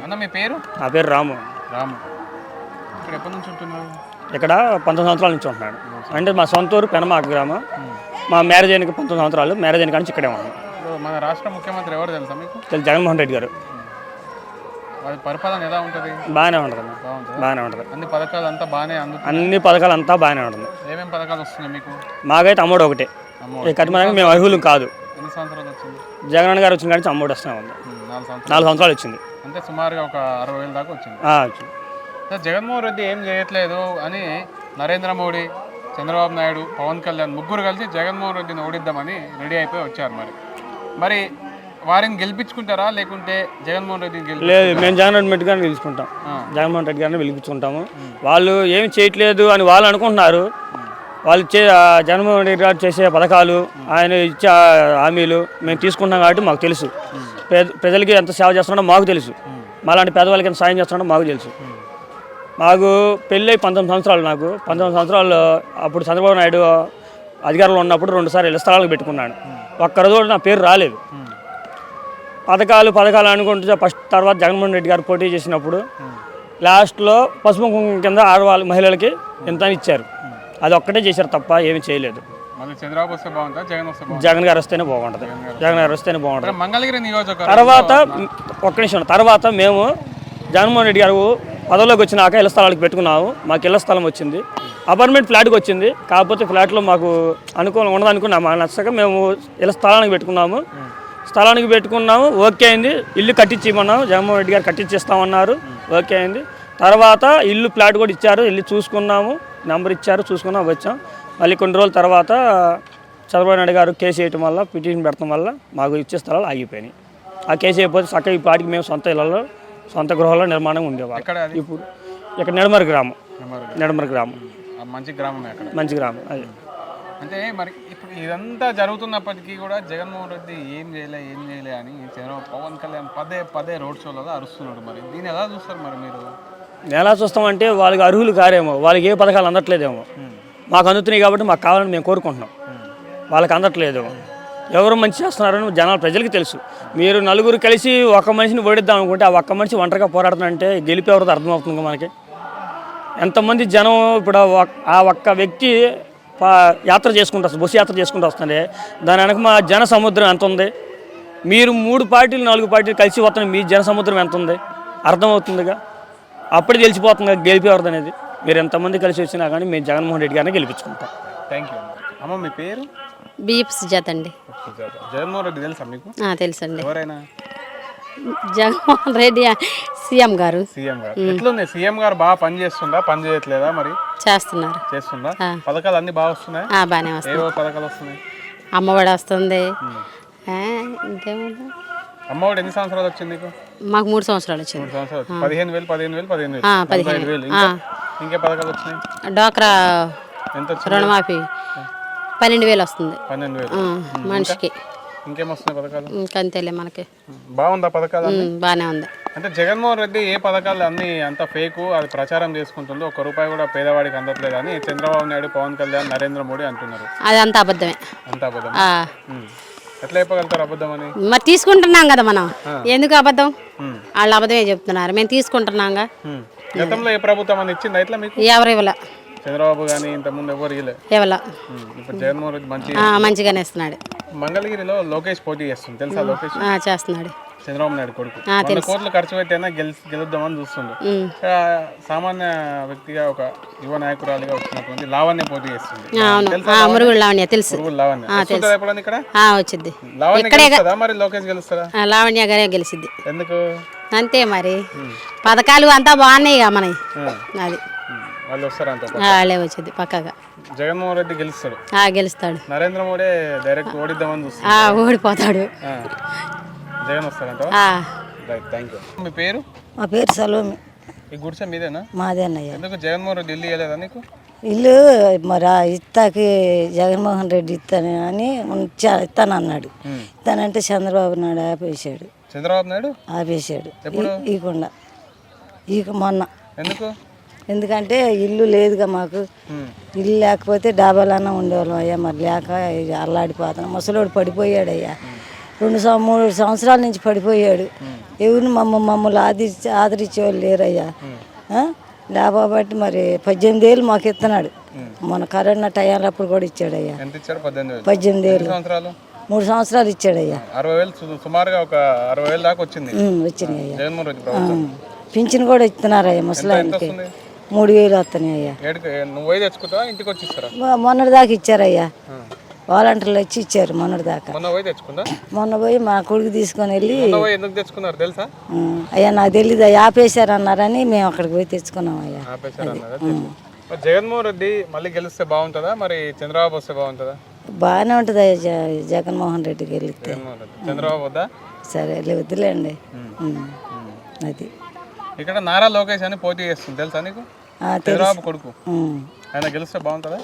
అన్న మీ పేరు? నా పేరు రాము. రాము. ఇక్కడ ఎప్పటి నుంచి ఉంటున్నారు? ఇక్కడ 19 సంవత్సరాల నుంచి ఉంటున్నాడు. అంటే మా సొంత ఊరు పెనమాక గ్రామం. మా మ్యారేజ్ అయిన 19 సంవత్సరాలు. మ్యారేజ్ అయిన కానీ ఇక్కడే ఉన్నాం. మన రాష్ట్ర ముఖ్యమంత్రి ఎవరు తెలుసా మీకు? జగన్మోహన్ రెడ్డి గారు. వారి పరిపాలన ఎలా ఉంటుంది? బాగానే ఉంటుంది. బాగానే ఉంటుంది. అన్ని పథకాలు అంతా బాగానే అందుతుంది. అన్ని పథకాలు అంతా బాగానే ఉంటుంది. ఏమేమి పథకాలు వస్తున్నాయి మీకు? మాకైతే అమ్మోడు ఒకటే. ఈ కట్మడానికి మేము అర్హులు కాదు. ఎన్ని సంవత్సరాలు వచ్చింది? జగన్ గారు వచ్చిన కానీ అమ్మోడు వస్తూనే ఉంది. 4 సంవత్సరాలు వచ్చింది. అంటే సుమారుగా ఒక 60,000 దాకా వచ్చింది. జగన్మోహన్ రెడ్డి ఏం చేయట్లేదు అని నరేంద్ర మోడీ, చంద్రబాబు నాయుడు, పవన్ కళ్యాణ్ ముగ్గురు కలిసి జగన్మోహన్ రెడ్డిని ఓడిద్దామని రెడీ అయిపోయి వచ్చారు. మరి వారిని గెలిపించుకుంటారా లేకుంటే జగన్మోహన్ రెడ్డిని లేదు, మేము జగన్మోహన్ రెడ్డి గారిని గెలుచుకుంటాం. జగన్మోహన్ రెడ్డి గారిని గెలిపించుకుంటాము. వాళ్ళు ఏమి చేయట్లేదు అని వాళ్ళు అనుకుంటున్నారు. వాళ్ళు జగన్మోహన్ రెడ్డి గారు చేసే పథకాలు, ఆయన ఇచ్చే హామీలు మేము తీసుకుంటాం కాబట్టి మాకు తెలుసు. ప్రజలకి ఎంత సేవ చేస్తున్నాడో మాకు తెలుసు. మాలాంటి పేదవాళ్ళకి ఎంత సాయం చేస్తున్నాడో మాకు తెలుసు. మాకు పెళ్ళి 19 సంవత్సరాలు. నాకు 19 సంవత్సరాలు అప్పుడు చంద్రబాబు నాయుడు అధికారంలో ఉన్నప్పుడు 2 సార్లు ఇళ్ల స్థలాలకు పెట్టుకున్నాను. ఒక్కరోజు కూడా నా పేరు రాలేదు. పథకాలు అనుకుంటే ఫస్ట్ తర్వాత జగన్మోహన్ రెడ్డి గారు పోటీ చేసినప్పుడు లాస్ట్లో పసుపు కుంకుమ కింద ఆడవాళ్ళ మహిళలకి ఎంత ఇచ్చారు. అది ఒక్కటే చేశారు తప్ప ఏమి చేయలేదు. జగన్ గారు వస్తేనే బాగుంటుంది. జగన్ గారు వస్తేనే బాగుంటుంది. మంగళగిరి నియోజకవర్గం తర్వాత ఒక్క నిమిషం, తర్వాత మేము జగన్మోహన్ రెడ్డి గారు పదవిలోకి వచ్చినాక ఇళ్ల స్థలాలకు పెట్టుకున్నాము. మాకు ఇళ్ల స్థలం వచ్చింది, అపార్ట్మెంట్ ఫ్లాట్కి వచ్చింది. కాకపోతే ఫ్లాట్లో మాకు అనుకూలం ఉండదనుకున్నాము. నచ్చక మేము ఇళ్ల స్థలానికి పెట్టుకున్నాము. ఓకే అయింది. ఇల్లు కట్టించిమన్నాము. జగన్మోహన్ రెడ్డి గారు కట్టించిస్తామన్నారు. ఓకే అయింది. తర్వాత ఇల్లు ఫ్లాట్ కూడా ఇచ్చారు. ఇల్లు చూసుకున్నాము, నెంబర్ ఇచ్చారు, చూసుకున్నాము, వచ్చాం. మళ్ళీ కొన్ని రోజుల తర్వాత చంద్రబాబు నాయుడు గారు కేసు వేయటం వల్ల, పిటిషన్ పెడతాం వల్ల మాకు ఇచ్చే స్థలాలు ఆగిపోయినాయి. ఆ కేసు అయిపోతే చక్కగా ఈ పాటికి మేము సొంత ఇళ్లలో, సొంత గృహాల్లో నిర్మాణం ఉండేవాళ్ళం. ఇప్పుడు ఇక్కడ నెడమర గ్రామం. మంచి గ్రామం అది. అంటే మరి ఇప్పుడు ఇదంతా జరుగుతున్నప్పటికీ కూడా జగన్మోహన్ రెడ్డి ఏం చేయలే అని పవన్ కళ్యాణ్ పదే రోడ్ షోలలో అరుస్తున్నాడు. మరి దీన్ని ఎలా చూస్తారు? మరి మీరు ఎలా చూస్తామంటే వాళ్ళకి అర్హులు కారేమో, వాళ్ళకి ఏ పథకాలు అందట్లేదేమో. మాకు అందుతున్నాయి కాబట్టి మాకు కావాలని మేము కోరుకుంటున్నాం. వాళ్ళకి అందట్లేదు. ఎవరు మంచి చేస్తున్నారని జనాలు ప్రజలకి తెలుసు. మీరు నలుగురు కలిసి ఒక మనిషిని ఓడిద్దాం అనుకుంటే ఆ ఒక్క మనిషి ఒంటరిగా పోరాడుతుందంటే గెలిపేవరదో అర్థమవుతుంది మనకి. ఎంతమంది జనం ఇప్పుడు ఆ ఒక్క వ్యక్తి యాత్ర చేసుకుంటూ వస్తుంది, బస్సు యాత్ర చేసుకుంటూ వస్తుంది. దాని వెనక మా జన సముద్రం ఎంత ఉంది? మీరు 3 పార్టీలు 4 పార్టీలు కలిసి వస్తున్న మీ జన సముద్రం ఎంత ఉంది అర్థమవుతుందిగా. అప్పుడు తెలిసిపోతుంది గెలిపేవరదు అనేది. మీరు ఎంతమంది కలిసి వచ్చినా కానీ మేము జగన్మోహన్ రెడ్డి గారిని గెలిపించుకుంటాం. Thank you. అమ్మ మీ పేరు? బిఎఫ్ సుజాత అండి. జగన్మోహన్ రెడ్డి తెలుసా మీకు? తెలుసండి. ఎవరైనా? జగన్మోహన్ రెడ్డి సీఎం గారు. ఎట్లుంది సీఎం గారు? బాగా పని చేస్తుందా, పని చేయట్లేదా? మరి చేస్తుందా? పథకాలు అన్ని బాగా వస్తున్నాయి? బాగానే వస్తున్నాయి. ఏవో పథకాలు వస్తున్నాయి? అమ్మఒడి వస్తుంది. ఇంకేముంది? అమ్మఒడి ఎన్ని సంవత్సరాలు వచ్చింది నీకు? మాకు 3 సంవత్సరాలు వచ్చింది. 15,000 ఇంకే పథకాలు వచ్చినాయి? డ్వాక్రా ఎంత రుణమాఫీ 12,000 వస్తుంది 12,000 మనిషికి. ఇంకేమొస్తున్నాయి పథకాలు? ఇంకంతేలే మనకి. బాగుందా పథకాలు? బాగానే ఉంది. అంటే జగన్మోహన్ రెడ్డి ఏ పథకాలు అన్ని అంత ఫేకు, అది ప్రచారం చేసుకుంటుందో, ₹1 కూడా పేదవాడికి అందట్లేదు అని చంద్రబాబు నాయుడు, పవన్ కళ్యాణ్, నరేంద్ర మోడీ అంటున్నారు. అది అంత అబద్ధమే. ఎట్లా చెప్పగలుగుతారు అబద్ధం అని? మరి తీసుకుంటున్నాం కదా మనం, ఎందుకు అబద్ధం? వాళ్ళు అబద్ధమే చెప్తున్నారు, మేము తీసుకుంటున్నాంగా. గతంలో ఏ ప్రభుత్వం అని ఇచ్చింది ఇట్లా మీకు? ఎవరు ఇవ్వలే. చంద్రబాబు కానీ ఇంతకుముందు ఎవరు ఇవ్వలే. ఇప్పుడు జగన్మోహన్ రెడ్డి మంచిగానే ఇస్తున్నాడు. మంగళగిరిలో లోకేష్ పోటీ చేస్తుంది, తెలుసా? లోకేష్ చేస్తున్నాడు. చంద్రబాబు నాయుడు కొడుకు. 100 కోట్లు ఖర్చు పెట్టైనా గెలుద్దామని చూస్తుండ్రు. సామాన్య వ్యక్తిగా ఒక యువ నాయకురాలిగా వచ్చినటువంటి లావణ్య పోటీ చేస్తుంది. మురుగుడు లావణ్య తెలుసు. ఇక్కడ వచ్చింది. మరి లోకేష్ గెలుస్తారా? లావణ్య గారే గెలిచిద్ది. ఎందుకు? అంతే మరి, పథకాలు అంతా బాగున్నాయి కదా మనకి. అది వాళ్ళు వస్తారంట, వాళ్ళే వచ్చింది పక్కగా. జగన్మోహన్ రెడ్డి గెలుస్తాడు. గెలుస్తాడు. నరేంద్ర మోడీ డైరెక్ట్ ఓడిద్దామని చూస్తాడు. ఓడిపోతాడు. జగన్ వస్తారంట. Thank you. మీ పేరు? మా పేరు సలోమి. ఈ గుడిసె మీదేనా? మాదేనయ్యా. ఎందుకు జగన్మోహన్ రెడ్డి ఇల్లు ఇవ్వలేదా నీకు? ఇల్లు మరి ఇస్తాకి జగన్మోహన్ రెడ్డి ఇస్తానని ఇస్తానన్నాడు. ఇస్తానంటే చంద్రబాబు నాయుడు ఆపేశాడు. చంద్రబాబు నాయుడు ఆపేశాడు ఇవ్వకుండా. మొన్న ఎందుకు? ఎందుకంటే ఇల్లు లేదుగా మాకు. ఇల్లు లేకపోతే డాబాలన్నా ఉండేవాళ్ళం అయ్యా. మరి లేక అల్లాడిపోతాను. ముసలోడు పడిపోయాడయ్యా. 3 సంవత్సరాల నుంచి పడిపోయాడు. ఎవరు మమ్మల్ని ఆదరించేవాళ్ళు లేరయ్యా. లేకపోతే మరి 18 ఏళ్ళు మాకు ఇస్తున్నాడు. మన కరోనా టైంలో అప్పుడు కూడా ఇచ్చాడయ్యా. ఎంత ఇచ్చారు? 18 ఏళ్ళు. సంవత్సరాలు 3 సంవత్సరాలు ఇచ్చాడయ్యా. 60,000 సుమారుగా ఒక 60,000 దాకా వచ్చింది వచ్చినాయ్యా. జగన్మోహన్ రెడ్డి ప్రభుత్వం. పింఛన్ కూడా ఇస్తున్నారయ్యా ముసలాయనకి. 3,000 వస్తున్నాయ్యా. నువ్వు పోయి తెచ్చుకుంటావా? ఇంటికి వచ్చి ఇస్తారా? మొన్నటి దాకా ఇచ్చారయ్యా. వాలంటీర్లు వచ్చి ఇచ్చారు మొన్నటి దాకా. మొన్న పోయి తెచ్చుకుందా? మొన్న పోయి మా కొడుకు తీసుకొని వెళ్ళి ఎందుకు తెచ్చుకున్నారు తెలుసా? అయ్యా నాకు తెలీదు, ఆపేశారు అన్నారని మేము అక్కడికి పోయి తెచ్చుకున్నాం అయ్యా. జగన్మోహన్ రెడ్డి మళ్ళీ గెలిస్తే బాగుంటుందా, మరి చంద్రబాబు వస్తే బాగుంటుందా? బాగానే ఉంటుంది అయ్యా జగన్మోహన్ రెడ్డికి వెళ్తే. చంద్రబాబు వద్దా? సరే వద్దులేండి. అది ఇక్కడ నారా లోకేష్ అని పోటీ చేస్తుంది తెలుసా నీకు? చంద్రబాబు కొడుకు. ఆయన గెలిస్తే బాగుంటుందా?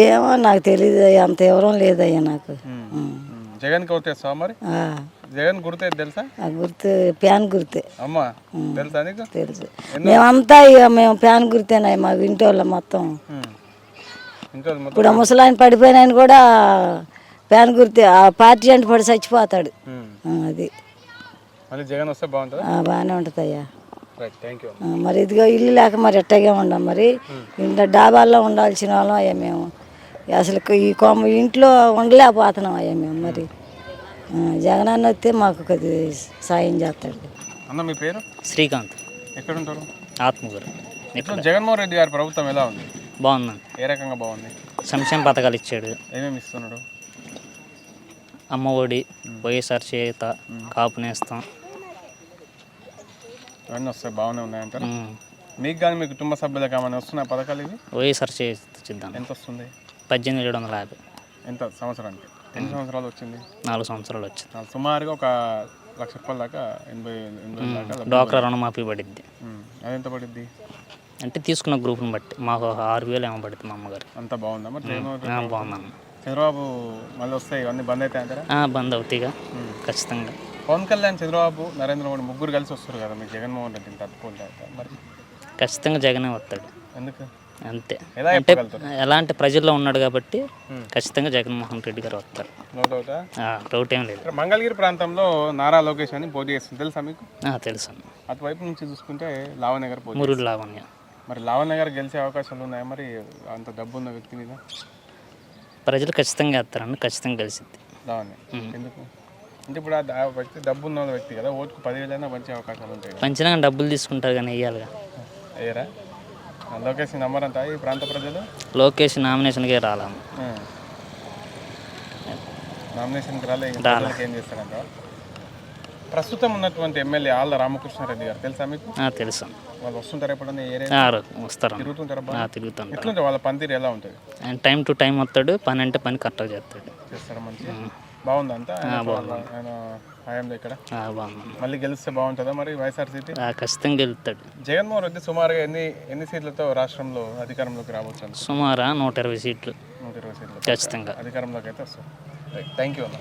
ఏమో నాకు తెలీదు, అంత వివరం లేదయ్యా నాకు. జగన్ కి ఓటేస్తావా మరి? జగన్ గుర్తే తెలుసా? గుర్తు ప్యాన్ గుర్తే. అమ్మా తెలుసా నీకు? తెలుసు. మేమంతా మేము ప్యాన్ గుర్తేనాయి మా ఇంటి వాళ్ళ మొత్తం. ఇప్పుడు ముసలాయన పడిపోయిన ఆయన కూడా ప్యాన్ గుర్తే. ఆ పార్టీ అంటే పడి చచ్చిపోతాడు. అది మళ్ళీ జగన్ వస్తే బాగుంటుందా? బాగానే ఉంటుంది అయ్యా. Thank you. మరి ఇదిగో ఇల్లు లేక మరి ఎట్టగే ఉండం. మరి ఇంట్లో డాబాల్లో ఉండాల్సిన వాళ్ళం అయ్యా మేము. అసలు ఈ ఇంట్లో ఉండలేకపోతున్నాం అయ్యా మేము. మరి జగనన్న వస్తే మాకు కొద్ది సాయం చేస్తాడు. అన్న మీ పేరు? శ్రీకాంత్. ఎక్కడ ఉంటారు? ఆత్మకూరు. ఇప్పుడు జగన్మోహన్ రెడ్డి గారి ప్రభుత్వం ఎలా ఉంది? బాగుందండి. ఏ రకంగా బాగుంది? సంక్షేమ పథకాలు ఇచ్చాడు. ఏమేమి ఇస్తున్నాడు? అమ్మ ఒడి, వైఎస్ఆర్ చేత, కాపు నేస్తం, ఇవన్నీ వస్తాయి, బాగానే ఉన్నాయంటారు. మీకు కానీ మీ కుటుంబ సభ్యులకు ఏమైనా వస్తున్నాయి పథకాలు ఇవి? వైఎస్ఆర్ చేద్దాం. ఎంత వస్తుంది? 18,750. ఎంత సంవత్సరానికి? ఎన్ని సంవత్సరాలు వచ్చింది? 4 సంవత్సరాలు వచ్చింది. సుమారుగా ఒక 1,00,000 రూపాయల దాకా 80 దాకా. డ్వాక్రా రుణమాఫీ పడిద్ది. అదెంత పడిద్ది? అంటే తీసుకున్న గ్రూప్ని బట్టి మాకు 6,000 ఏమో పడుతుంది మా అమ్మగారు. అంత బాగుందా మరి? బాగుందన్న. చంద్రబాబు మళ్ళీ వస్తాయి, ఇవన్నీ బంద్ అవుతాయి అంటారా? బంద్ అవుతాయిగా ఖచ్చితంగా. పవన్ కళ్యాణ్, చంద్రబాబు, నరేంద్ర మోడీ ముగ్గురు కలిసి వస్తారు కదా, మీకు జగన్మోహన్ రెడ్డిని తట్టుకుంటారు మరి? ఖచ్చితంగా జగనే వస్తాడు. ఎందుకు? అంతే. ఎలా అంటే ఎలాంటి ప్రజల్లో ఉన్నాడు కాబట్టి ఖచ్చితంగా జగన్మోహన్ రెడ్డి గారు వస్తారు. డౌట్ ఏం లేదు. మంగళగిరి ప్రాంతంలో నారా లోకేష్ అని పోటీ చేస్తుంది తెలుసా మీకు? తెలుసు. అటువైపు నుంచి చూసుకుంటే లావణ్య గారు పోటీ. మురుడు లావణ్య. మరి లావణ్య గారు గెలిచే అవకాశాలు ఉన్నాయా మరి అంత డబ్బు ఉన్న వ్యక్తి మీద? ప్రజలు ఖచ్చితంగా వేస్తారని, ఖచ్చితంగా కలిసిద్ది లావణ్య. ఎందుకు అంటే ఇప్పుడు ఆ వ్యక్తి డబ్బు ఉన్న వ్యక్తి కదా, ఓటుకు 10,000 పంచే అవకాశాలు ఉంటాయి. పంచినా డబ్బులు తీసుకుంటారు కానీ వేయాలిగా. అయ్యారా? లోకేష్ నమ్మరంతా ఈ ప్రాంత ప్రజలు? లోకేష్ నామినేషన్కే రాలా. నామినేషన్కి రాలే, ఏం చేస్తారంట? ప్రస్తుతం ఉన్నటువంటి ఎమ్మెల్యే ఆళ్ళ రామకృష్ణారెడ్డి గారు తెలుసా మీకు? తెలుసు. వాళ్ళు వస్తుంటారు ఎప్పుడన్నా ఏరియా? వస్తారు. తిరుగుతుంటారా? తిరుగుతాను. ఎట్లుంటే వాళ్ళ పనితీరు ఎలా ఉంటుంది? ఆయన టైం టు టైం వస్తాడు, పని అంటే పని కరెక్ట్గా చేస్తాడు. చేస్తారా? మంచిగా బాగుందా అంతా ఆయన హయాంలో ఇక్కడ? బాగుంది. మళ్ళీ గెలిస్తే బాగుంటుందా మరి వైఎస్ఆర్సీపీ? ఖచ్చితంగా గెలుస్తాడు. జగన్మోహన్ రెడ్డి సుమారుగా ఎన్ని సీట్లతో రాష్ట్రంలో అధికారంలోకి రావచ్చు? సుమారు 120 సీట్లు. 120 సీట్లు ఖచ్చితంగా అధికారంలోకి అయితే వస్తుంది. థ్యాంక్ యూ అన్న.